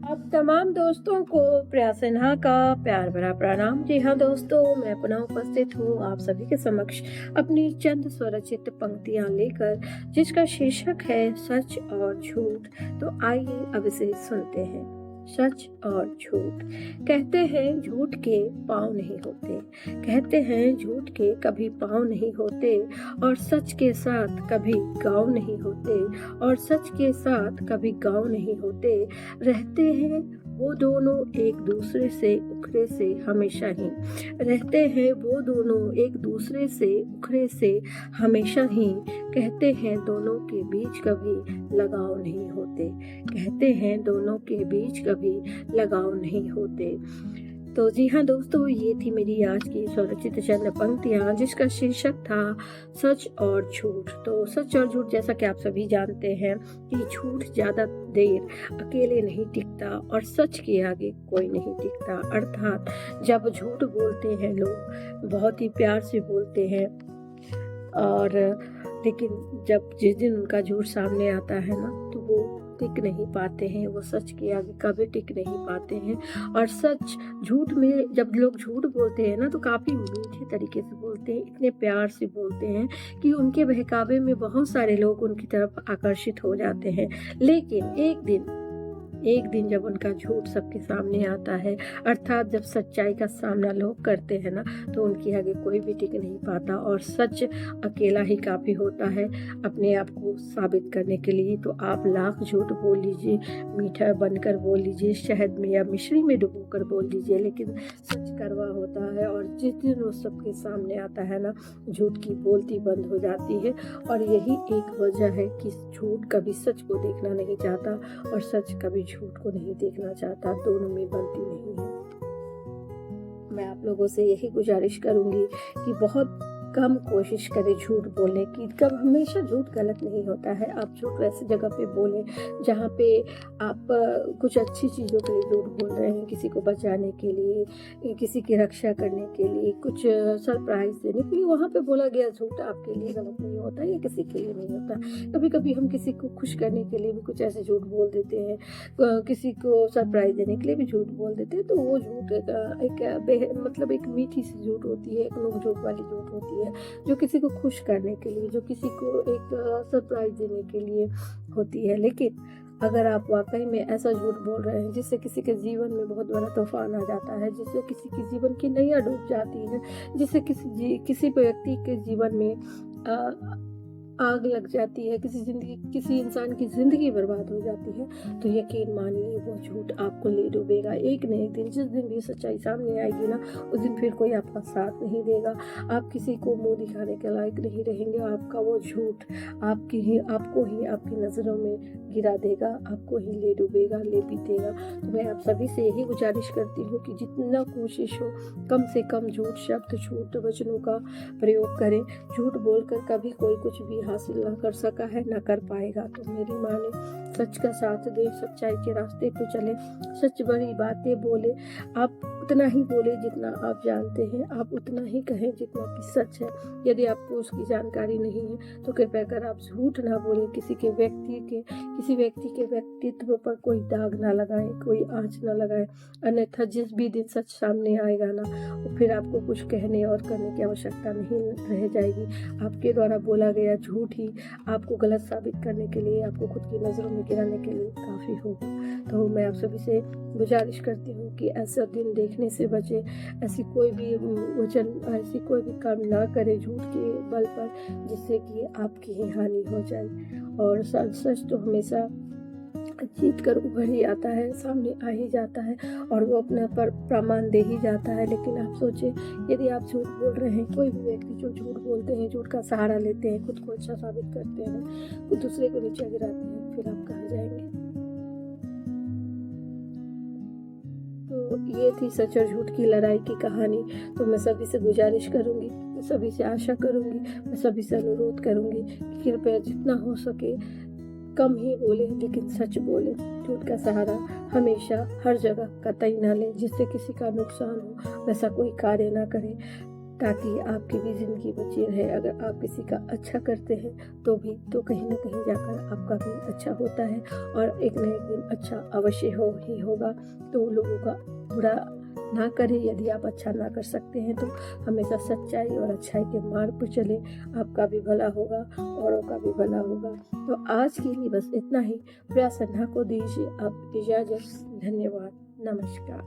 आप तमाम दोस्तों को प्रिया सिन्हा का प्यार भरा प्रणाम। जी हाँ दोस्तों, मैं पुनः उपस्थित हूँ आप सभी के समक्ष अपनी चंद स्वरचित पंक्तियाँ लेकर, जिसका शीर्षक है सच और झूठ। तो आइए अब इसे सुनते हैं। सच और झूठ। कहते हैं झूठ के पाँव नहीं होते, कहते हैं झूठ के कभी पाँव नहीं होते, और सच के साथ कभी गाँव नहीं होते, और सच के साथ कभी गाँव नहीं होते। रहते हैं वो दोनों एक दूसरे से उखड़े से हमेशा ही, रहते हैं वो दोनों एक दूसरे से उखड़े से हमेशा ही। कहते हैं दोनों के बीच कभी लगाव नहीं होते, कहते हैं दोनों के बीच कभी लगाव नहीं होते। तो जी हाँ दोस्तों, ये थी मेरी आज की स्वरचित चंद पंक्तियाँ, जिसका शीर्षक था सच और झूठ। तो सच और झूठ, जैसा कि आप सभी जानते हैं कि झूठ ज़्यादा देर अकेले नहीं टिकता और सच के आगे कोई नहीं टिकता। अर्थात जब झूठ बोलते हैं लोग बहुत ही प्यार से बोलते हैं, और लेकिन जब जिस दिन उनका झूठ सामने आता है ना, तो वो टिक नहीं पाते हैं, वो सच के आगे कभी टिक नहीं पाते हैं। और सच झूठ में जब लोग झूठ बोलते हैं ना, तो काफ़ी मीठे तरीके से बोलते हैं, इतने प्यार से बोलते हैं कि उनके बहकावे में बहुत सारे लोग उनकी तरफ आकर्षित हो जाते हैं। लेकिन एक दिन जब उनका झूठ सबके सामने आता है, अर्थात जब सच्चाई का सामना लोग करते हैं ना, तो उनके आगे कोई भी टिक नहीं पाता, और सच अकेला ही काफ़ी होता है अपने आप को साबित करने के लिए। तो आप लाख झूठ बोल लीजिए, मीठा बनकर बोल लीजिए, शहद में या मिश्री में डुबोकर बोल लीजिए, लेकिन सच कड़वा होता है। और जिस दिन वो सबके सामने आता है ना, झूठ की बोलती बंद हो जाती है। और यही एक वजह है कि झूठ कभी सच को देखना नहीं चाहता और सच कभी झूठ को नहीं देखना चाहता, दोनों में बनती नहीं है। मैं आप लोगों से यही गुजारिश करूंगी कि बहुत कम कोशिश करें झूठ बोलने की। कब हमेशा झूठ गलत नहीं होता है। आप झूठ वैसी जगह पे बोलें जहाँ पे आप कुछ अच्छी चीज़ों के लिए झूठ बोल रहे हैं, किसी को बचाने के लिए, किसी की रक्षा करने के लिए, कुछ सरप्राइज देने के लिए। वहाँ पे बोला गया झूठ आपके लिए गलत नहीं होता, या किसी के लिए नहीं होता। कभी कभी हम किसी को खुश करने के लिए भी कुछ ऐसे झूठ बोल देते हैं, किसी को सरप्राइज देने के लिए भी झूठ बोल देते हैं। तो वो झूठ मतलब एक मीठी सी झूठ होती है, एक नोक झोंक वाली झूठ होती है, जो किसी को खुश करने के लिए, जो किसी को एक सरप्राइज देने के लिए होती है। लेकिन अगर आप वाकई में ऐसा झूठ बोल रहे हैं जिससे किसी के जीवन में बहुत बड़ा तूफान आ जाता है, जिससे किसी के जीवन की नैया डूब जाती है, जिससे किसी व्यक्ति के जीवन में आग लग जाती है, किसी इंसान की ज़िंदगी बर्बाद हो जाती है, तो यकीन मानिए वो झूठ आपको ले डूबेगा। एक न एक दिन, जिस दिन भी सच्चाई सामने आएगी ना, उस दिन फिर कोई आपका साथ नहीं देगा। आप किसी को मुंह दिखाने के लायक नहीं रहेंगे। आपका वो झूठ आपको ही आपकी नज़रों में गिरा देगा, आपको ही ले डूबेगा, ले पीटेगा। तो मैं आप सभी से यही गुजारिश करती हूँ कि जितना कोशिश हो, कम से कम झूठ शब्द, झूठ वचनों का प्रयोग करें। झूठ बोलकर कभी कोई कुछ भी हासिल ना कर सका है, ना कर पाएगा। तो मेरी माने, सच का साथ दे, सच्चाई के रास्ते पे चले, सच भरी बातें बोले। आप उतना ही बोले जितना आप जानते हैं, आप उतना ही कहें जितना कि सच है। यदि आपको उसकी जानकारी नहीं है तो कृपया कर आप झूठ ना बोलें। किसी व्यक्ति के व्यक्तित्व पर कोई दाग ना लगाएं, कोई आंच ना लगाएं। अन्यथा जिस भी दिन सच सामने आएगा ना, फिर आपको कुछ कहने और करने की आवश्यकता नहीं रह जाएगी। आपके द्वारा बोला गया झूठ ही आपको गलत साबित करने के लिए, आपको खुद की नज़रों में गिराने के लिए काफ़ी होगा। तो मैं आप सभी से गुजारिश करती हूँ कि ऐसा दिन देखने से बचे, ऐसी कोई भी काम ना करें झूठ के बल पर, जिससे कि आपकी ही हानि हो जाए। और सच तो हमेशा जीत कर उभर ही आता है, सामने आ ही जाता है, और वो अपने पर प्रमाण दे ही जाता है। लेकिन आप सोचें, यदि आप झूठ बोल रहे हैं, कोई भी व्यक्ति जो झूठ बोलते हैं, झूठ का सहारा लेते हैं, खुद को अच्छा साबित करते हैं, खुद दूसरे को नीचे गिराते हैं, फिर आप कहाँ जाएंगे। तो ये थी सच और झूठ की लड़ाई की कहानी। तो मैं सभी से गुजारिश करूंगी, मैं सभी से आशा करूंगी, मैं सभी से अनुरोध करूंगी कि कृपया जितना हो सके कम ही बोले, लेकिन सच बोले। झूठ का सहारा हमेशा हर जगह कतई ना लें, जिससे किसी का नुकसान हो, वैसा कोई कार्य ना करें। ताकि आपकी भी ज़िंदगी बची रहे। अगर आप किसी का अच्छा करते हैं तो भी तो कहीं न कहीं जाकर आपका भी अच्छा होता है और एक न एक दिन अच्छा अवश्य हो ही होगा। तो लोगों का बुरा ना करें, यदि आप अच्छा ना कर सकते हैं तो हमेशा सच्चाई और अच्छाई के मार्ग पर चलें, आपका भी भला होगा, औरों का भी भला होगा। तो आज के लिए बस इतना ही। प्रिया सन्हा को दीजिए आप इजाज़त। धन्यवाद। नमस्कार।